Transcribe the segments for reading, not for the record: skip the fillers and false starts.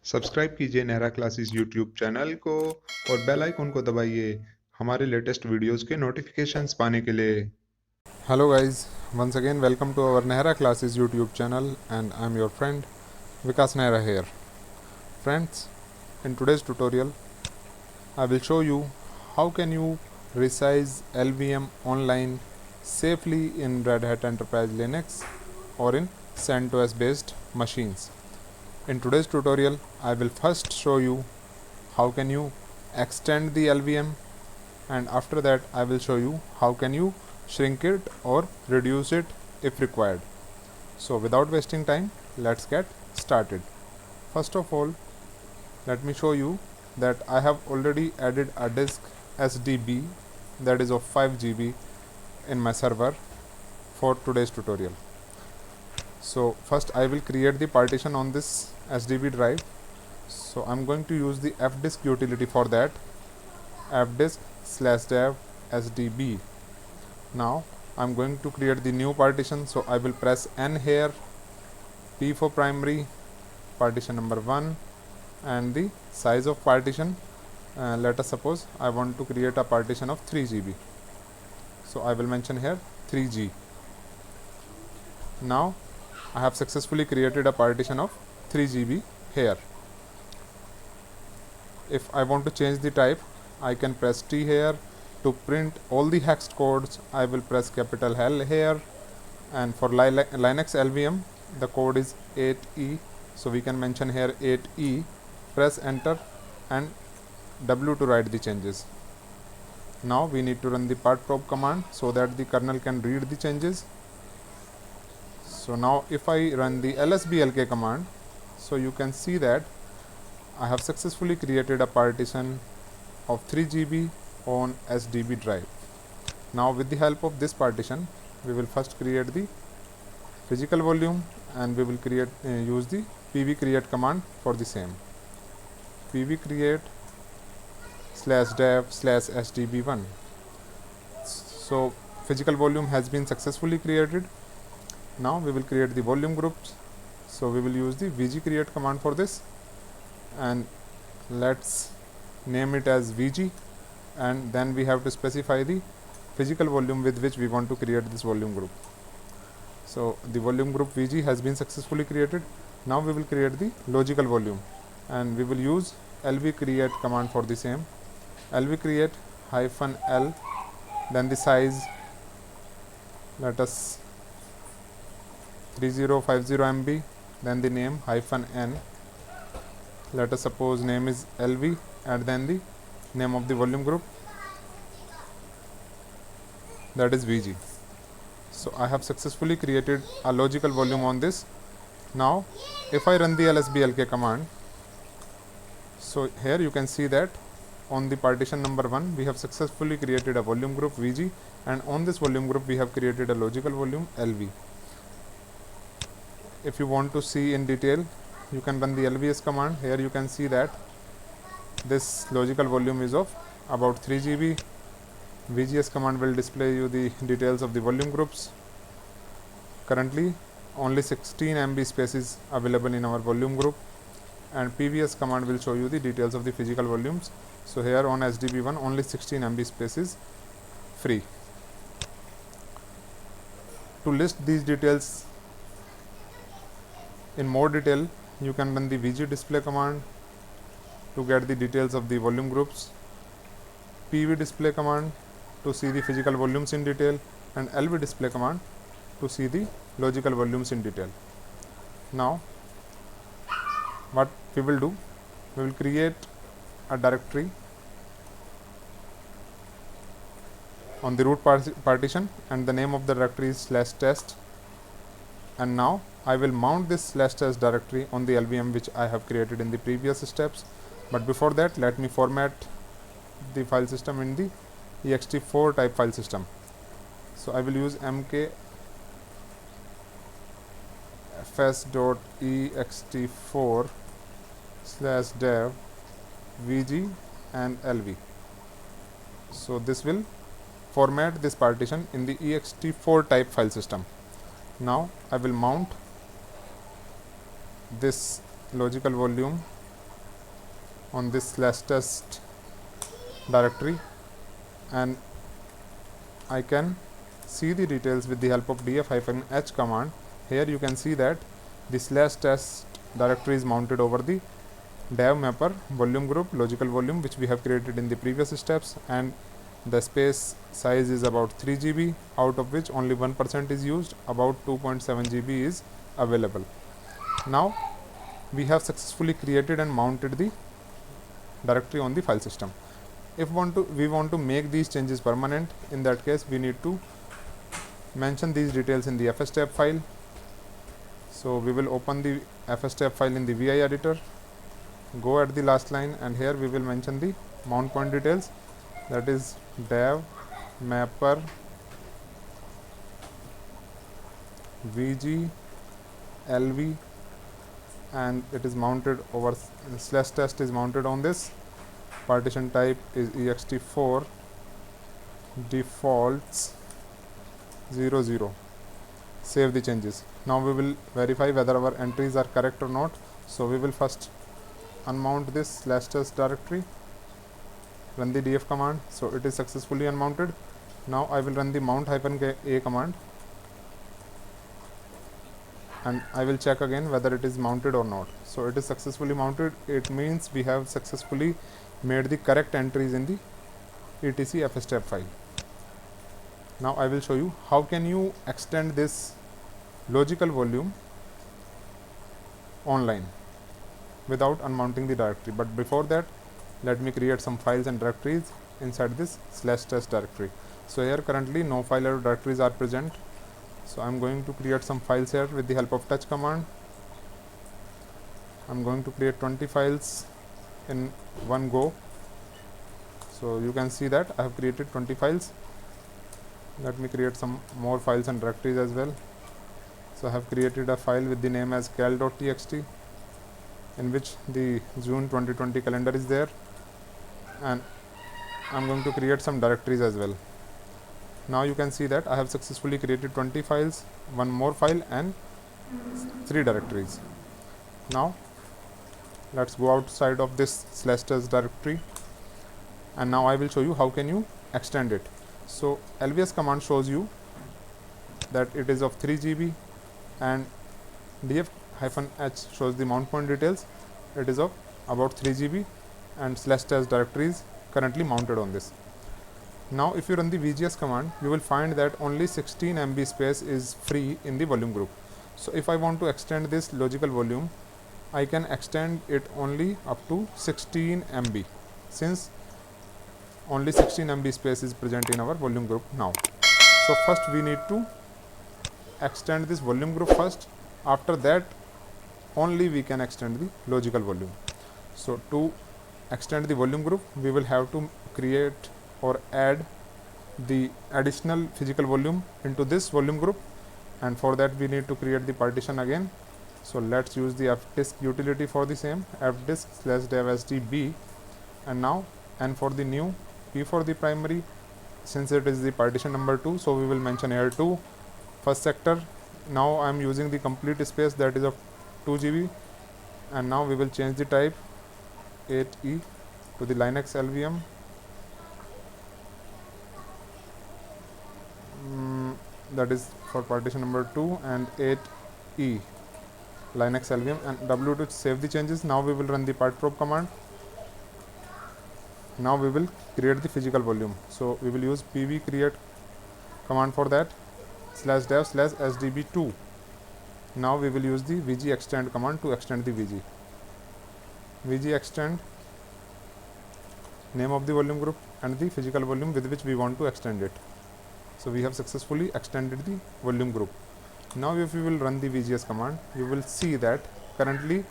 Subscribe कीजिए Nehra classes YouTube channel को और बेल आइकन को दबाइए हमारे लेटेस्ट वीडियोस के नोटिफिकेशंस पाने के लिए। Hello guys, once again welcome to our Nehra Classes YouTube channel and I am your friend Vikas Nehra here. Friends, in today's tutorial I will show you how can you resize LVM online safely in Red Hat Enterprise Linux or in CentOS based machines. In today's tutorial I will first show you how can you extend the LVM, and after that I will show you how can you shrink it or reduce it if required. So without wasting time, let's get started. First of all, let me show you that I have already added a disk SDB that is of 5 GB in my server for today's tutorial. So first I will create the partition on this SDB drive. So I'm going to use the fdisk utility for that, fdisk/dev sdb. Now I'm going to create the new partition, so I will press N here, P for primary, partition number 1, and the size of partition, let us suppose I want to create a partition of 3 GB, so I will mention here 3G. Now I have successfully created a partition of 3 GB here. If I want to change the type, I can press T here. To print all the hexed codes, I will press capital L here, and for Linux LVM the code is 8E, so we can mention here 8E. Press enter and W to write the changes. Now we need to run the partprobe command so that the kernel can read the changes. So now if I run the lsblk command, so you can see that I have successfully created a partition of 3 GB on SDB drive. Now with the help of this partition, we will first create the physical volume and we will use the pvcreate command for the same. pvcreate/dev/sdb1. So physical volume has been successfully created. Now we will create the volume groups. So we will use the vgcreate command for this, and let's name it as VG, and then we have to specify the physical volume with which we want to create this volume group. So the volume group VG has been successfully created. Now we will create the logical volume and we will use lvcreate command for the same. lvcreate -l, then the size, let us 3050 MB, then the name -n, let us suppose name is LV, and then the name of the volume group, that is VG. So I have successfully created a logical volume on this. Now if I run the lsblk command, so here you can see that on the partition number 1 we have successfully created a volume group VG, and on this volume group we have created a logical volume LV. If you want to see in detail, you can run the lvs command. Here you can see that this logical volume is of about 3 GB. VGS command will display you the details of the volume groups. Currently only 16 MB space is available in our volume group, and PVS command will show you the details of the physical volumes. So here on SDB1 only 16 MB space is free. To list these details in more detail, you can run the VG display command to get the details of the volume groups, PV display command to see the physical volumes in detail, and LV display command to see the logical volumes in detail. Now what we will do, we will create a directory on the root partition, and the name of the directory is /test, and now I will mount this /test directory on the LVM which I have created in the previous steps. But before that, let me format the file system in the ext4 type file system. So I will use mkfs.ext4/dev vg and lv. So this will format this partition in the ext4 type file system. Now I will mount this logical volume on this slash test directory, and I can see the details with the help of df-h command. Here you can see that the slash test directory is mounted over the dev mapper volume group logical volume, which we have created in the previous steps, and the space size is about 3 GB, out of which only 1% is used, about 2.7 GB is available. Now we have successfully created and mounted the directory on the file system. If we want to make these changes permanent, in that case we need to mention these details in the fstab file. So we will open the fstab file in the vi editor, go at the last line, and here we will mention the mount point details, that is dev mapper vg lv, and it is mounted over slash test is mounted on this. Partition type is ext4 defaults 00. Save the changes. Now we will verify whether our entries are correct or not. So we will first unmount this slash test directory, run the df command. So it is successfully unmounted. Now I will run the mount-a command, and I will check again whether it is mounted or not. So it is successfully mounted. It means we have successfully made the correct entries in the etc fstab file. Now I will show you how can you extend this logical volume online without unmounting the directory. But before that, let me create some files and directories inside this slash test directory. So here currently no file or directories are present. So I am going to create some files here with the help of touch command. I am going to create 20 files in one go. So you can see that I have created 20 files. Let me create some more files and directories as well. So I have created a file with the name as cal.txt, in which the June 2020 calendar is there, and I am going to create some directories as well. Now you can see that I have successfully created 20 files, one more file, and 3 directories. Now let's go outside of this slash test directory, and now I will show you how can you extend it. So lvs command shows you that it is of 3 GB, and df-h shows the mount point details. It is of about 3 GB, and slash test directory is currently mounted on this. Now if you run the vgs command, you will find that only 16 MB space is free in the volume group. So if I want to extend this logical volume, I can extend it only up to 16 MB, since only 16 MB space is present in our volume group now. So first we need to extend this volume group first. After that only we can extend the logical volume. So to extend the volume group, we will have to create or add the additional physical volume into this volume group, and for that we need to create the partition again. So let's use the fdisk utility for the same, fdisk/dev/sdb, and now n for the new, p for the primary. Since it is the partition number 2, so we will mention here 2 first sector. Now I am using the complete space, that is of 2 GB, and now we will change the type 8e to the Linux LVM. That is for partition number 2, and 8e Linux LVM, and w to save the changes. Now we will run the partprobe command. Now we will create the physical volume. So we will use pv create command for that, /dev/sdb2. Now we will use the vg extend command to extend the vg extend, name of the volume group and the physical volume with which we want to extend it. So we have successfully extended the volume group. Now if we will run the vgs command, you will see that currently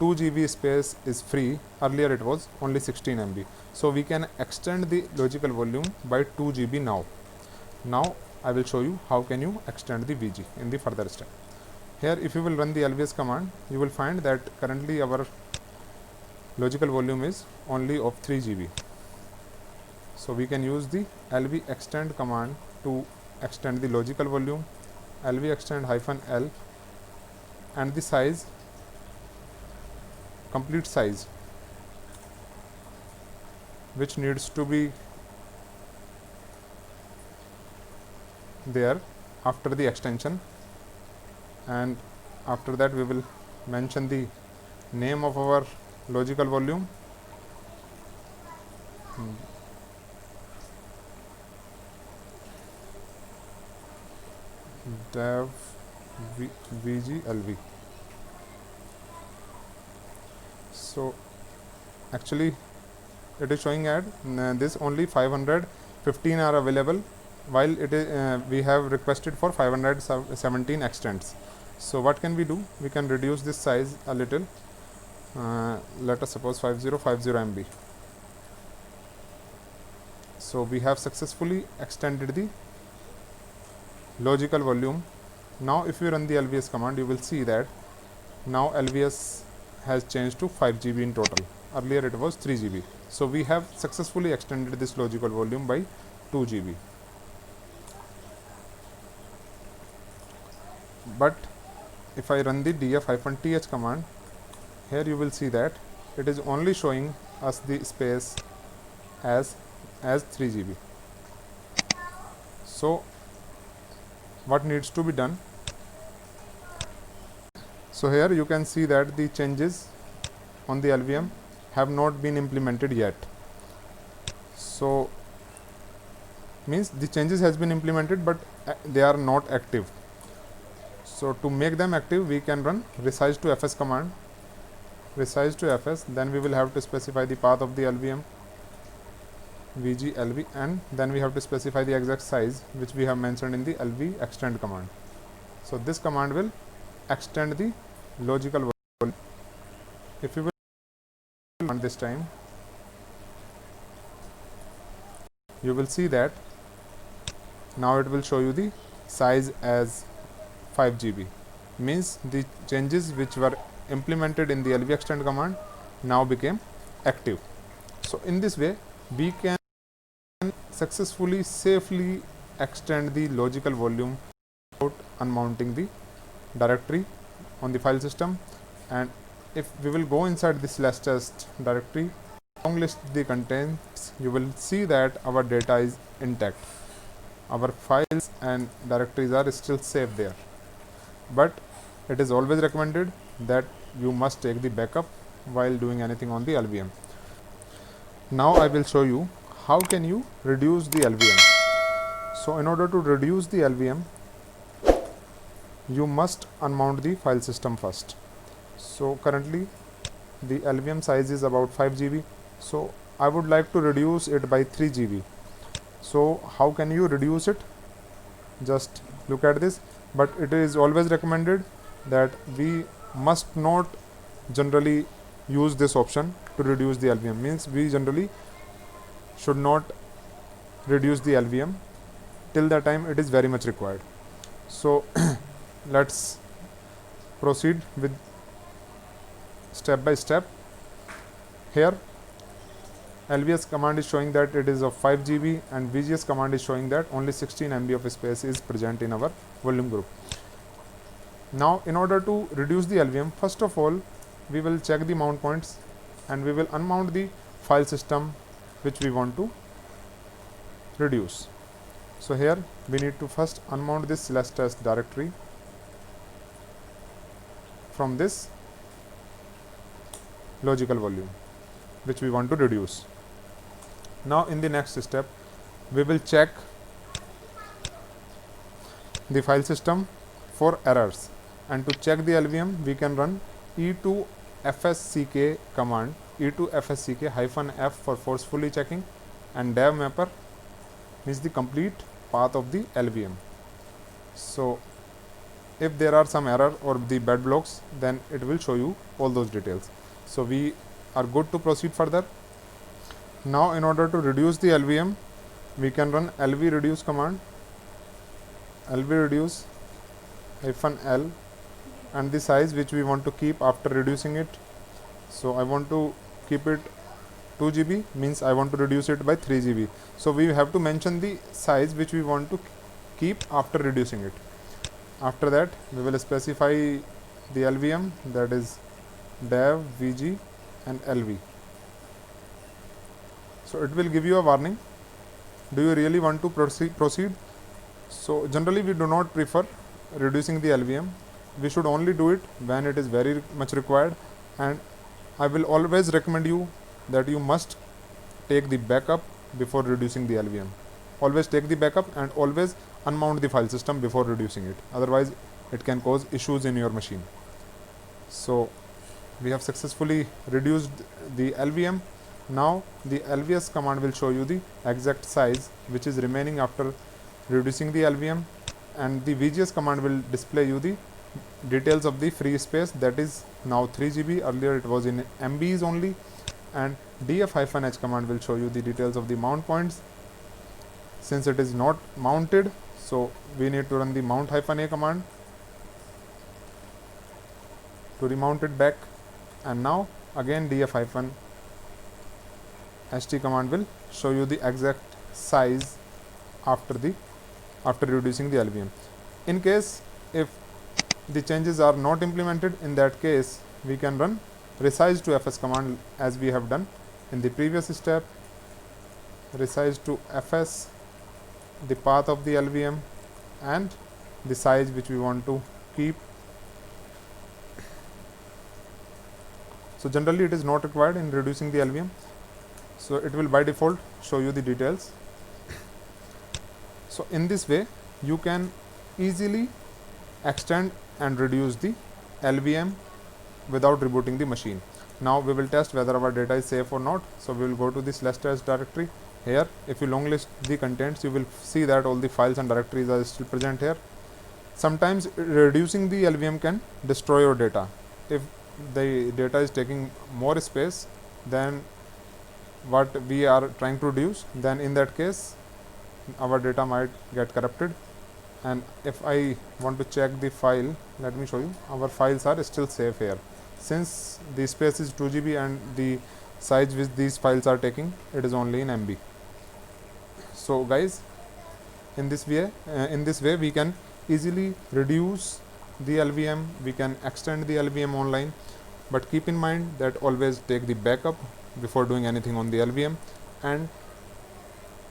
2 GB space is free. Earlier it was only 16 MB. So we can extend the logical volume by 2 GB now. Now I will show you how can you extend the VG in the further step. Here if you will run the lvs command, you will find that currently our logical volume is only of 3 GB. So we can use the lv extend command to extend the logical volume, lv extend -l, and the size, complete size which needs to be there after the extension, and after that we will mention the name of our logical volume, dev VGLV. So actually it is showing at this only 515 are available, while it is we have requested for 517 extents. So what can we do? We can reduce this size a little. Let us suppose 5050 MB. So we have successfully extended the logical volume. Now if you run the LVS command, you will see that now LVS has changed to 5 GB in total. Earlier it was 3 GB. So we have successfully extended this logical volume by 2 GB. But if I run the df-th command, here you will see that it is only showing us the space as 3 GB. So what needs to be done? So here you can see that the changes on the LVM have not been implemented yet. So means the changes has been implemented, but they are not active. So to make them active, we can run resize to fs command. Resize to fs, then we will have to specify the path of the LVM VGLV, and then we have to specify the exact size which we have mentioned in the LV extend command. So this command will extend the logical volume. If you will run this time, you will see that now it will show you the size as 5 GB. Means the changes which were implemented in the LV extend command now became active. So in this way we can successfully safely extend the logical volume without unmounting the directory on the file system. And if we will go inside this /test directory, long list the contents, you will see that our data is intact. Our files and directories are still safe there. But it is always recommended that you must take the backup while doing anything on the LVM. Now I will show you how can you reduce the LVM. So in order to reduce the LVM, you must unmount the file system first. So currently the LVM size is about 5 GB. So I would like to reduce it by 3 GB. So how can you reduce it? Just look at this. But it is always recommended that we must not generally use this option to reduce the LVM. Means we generally should not reduce the LVM till the time it is very much required. So let's proceed with step by step. Here LVS command is showing that it is of 5 GB, and VGS command is showing that only 16 MB of space is present in our volume group. Now in order to reduce the LVM, first of all we will check the mount points and we will unmount the file system which we want to reduce. So here we need to first unmount this /test directory from this logical volume which we want to reduce. Now in the next step we will check the file system for errors, and to check the LVM we can run e2fsck command, e2fsck -f for forcefully checking, and dev mapper means the complete path of the LVM. So if there are some error or the bad blocks, then it will show you all those details. So we are good to proceed further. Now in order to reduce the LVM, we can run lv reduce command, lv reduce -l, and the size which we want to keep after reducing it. So I want to keep it 2 GB, means I want to reduce it by 3 GB. So we have to mention the size which we want to keep after reducing it. After that we will specify the LVM, that is dev, VG and LV. So So it will give you a warning. Do you really want to proceed? So generally we do not prefer reducing the LVM. We should only do it when it is very much required, and I will always recommend you that you must take the backup before reducing the LVM. Always take the backup and always unmount the file system before reducing it. Otherwise it can cause issues in your machine. So we have successfully reduced the LVM. Now the LVS command will show you the exact size which is remaining after reducing the LVM, and the VGS command will display you the details of the free space, that is now 3 GB. Earlier it was in MBs only. And df-h command will show you the details of the mount points. Since it is not mounted, so we need to run the mount-a command to remount it back. And now again df-ht command will show you the exact size after reducing the LVM. In case if the changes are not implemented, in that case we can run resize to fs command as we have done in the previous step. Resize to fs the path of the LVM and the size which we want to keep. So generally it is not required in reducing the LVM, so it will by default show you the details. So in this way you can easily extend and reduce the LVM without rebooting the machine. Now we will test whether our data is safe or not. So we will go to this /test directory. Here if you long list the contents, you will see that all the files and directories are still present here. Sometimes reducing the LVM can destroy your data. If the data is taking more space than what we are trying to reduce, then in that case our data might get corrupted. And if I want to check the file, let me show you. Our files are still safe here. Since the space is 2 GB and the size which these files are taking, it is only in MB. So guys, in this way we can easily reduce the LVM, we can extend the LVM online, but keep in mind that always take the backup before doing anything on the LVM. And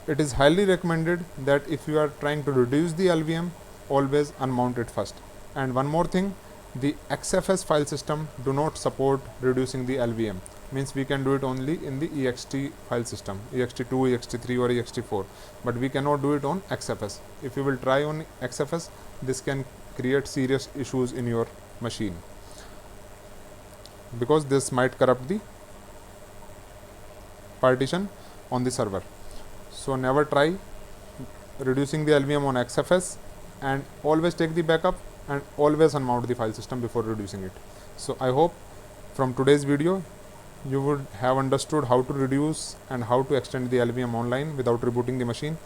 it is highly recommended that if you are trying to reduce the LVM, always unmount it first. And one more thing, the XFS file system do not support reducing the LVM. Means we can do it only in the ext file system, ext2, ext3 or ext4, but we cannot do it on XFS. If you will try on XFS, this can create serious issues in your machine, because this might corrupt the partition on the server. So never try reducing the LVM on XFS, and always take the backup and always unmount the file system before reducing it. So I hope from today's video you would have understood how to reduce and how to extend the LVM online without rebooting the machine,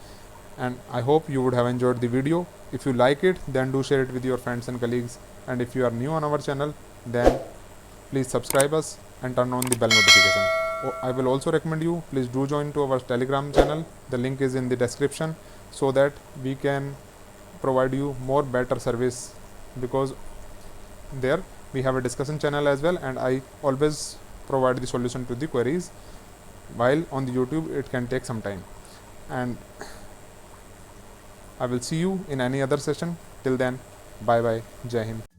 and I hope you would have enjoyed the video. If you like it, then do share it with your friends and colleagues, and if you are new on our channel, then please subscribe us and turn on the bell notification. I will also recommend you, please do join to our Telegram channel. The link is in the description, so that we can provide you more better service, because there we have a discussion channel as well, and I always provide the solution to the queries, while on the YouTube it can take some time. And I will see you in any other session. Till then, bye bye, Jai Hind.